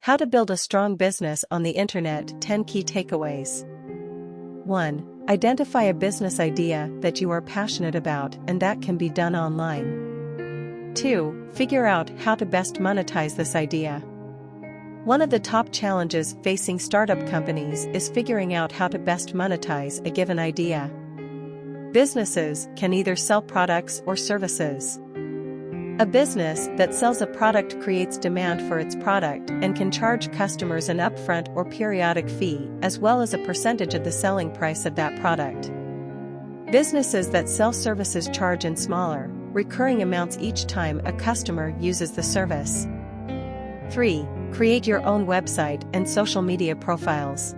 How to build a strong business on the internet. 10 key takeaways. 1. Identify a business idea that you are passionate about and that can be done online. 2. Figure out how to best monetize this idea. One of the top challenges facing startup companies is figuring out how to best monetize a given idea. Businesses can either sell products or services. A business that sells a product creates demand for its product and can charge customers an upfront or periodic fee as well as a percentage of the selling price of that product. Businesses that sell services charge in smaller, recurring amounts each time a customer uses the service. 3. Create your own website and social media profiles.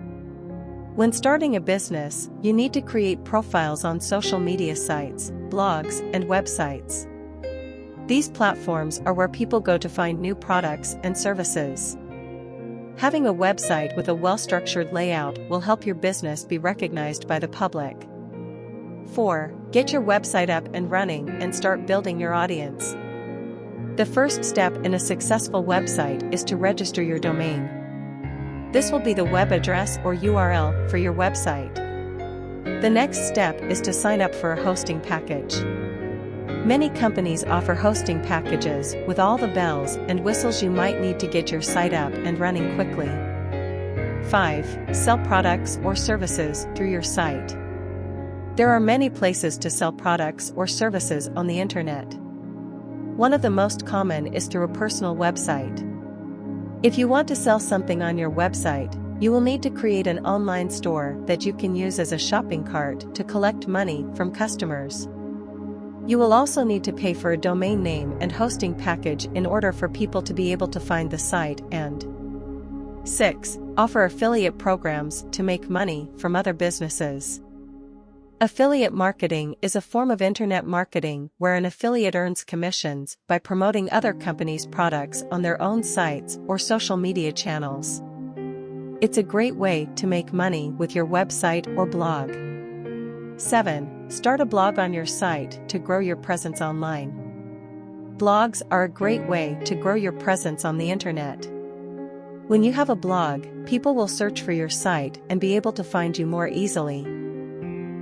When starting a business, you need to create profiles on social media sites, blogs, and websites. These platforms are where people go to find new products and services. Having a website with a well-structured layout will help your business be recognized by the public. 4. Get your website up and running and start building your audience. The first step in a successful website is to register your domain. This will be the web address or URL for your website. The next step is to sign up for a hosting package. Many companies offer hosting packages with all the bells and whistles you might need to get your site up and running quickly. 5. Sell products or services through your site. There are many places to sell products or services on the internet. One of the most common is through a personal website. If you want to sell something on your website, you will need to create an online store that you can use as a shopping cart to collect money from customers. You will also need to pay for a domain name and hosting package in order for people to be able to find the site and 6. Offer affiliate programs to make money from other businesses. Affiliate marketing is a form of internet marketing where an affiliate earns commissions by promoting other companies' products on their own sites or social media channels. It's a great way to make money with your website or blog. 7. Start a blog on your site to grow your presence online. Blogs are a great way to grow your presence on the internet. When you have a blog, people will search for your site and be able to find you more easily.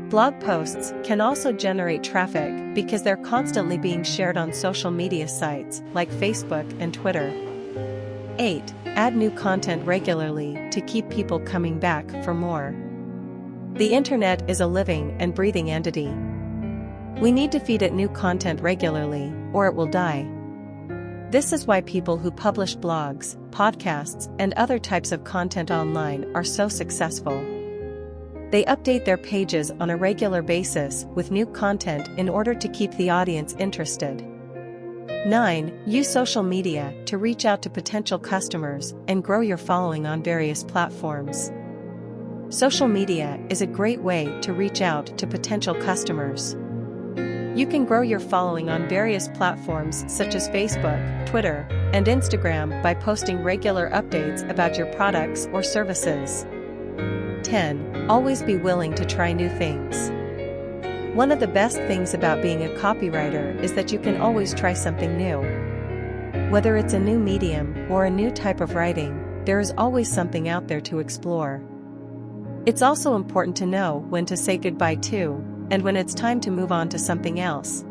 Blog posts can also generate traffic because they're constantly being shared on social media sites like Facebook and Twitter. 8. Add new content regularly to keep people coming back for more. The internet is a living and breathing entity. We need to feed it new content regularly, or it will die. This is why people who publish blogs, podcasts, and other types of content online are so successful. They update their pages on a regular basis with new content in order to keep the audience interested. 9. Use social media to reach out to potential customers and grow your following on various platforms. Social media is a great way to reach out to potential customers. You can grow your following on various platforms such as Facebook, Twitter, and Instagram by posting regular updates about your products or services. 10. Always be willing to try new things. One of the best things about being a copywriter is that you can always try something new. Whether it's a new medium or a new type of writing, there is always something out there to explore. It's also important to know when to say goodbye to, and when it's time to move on to something else.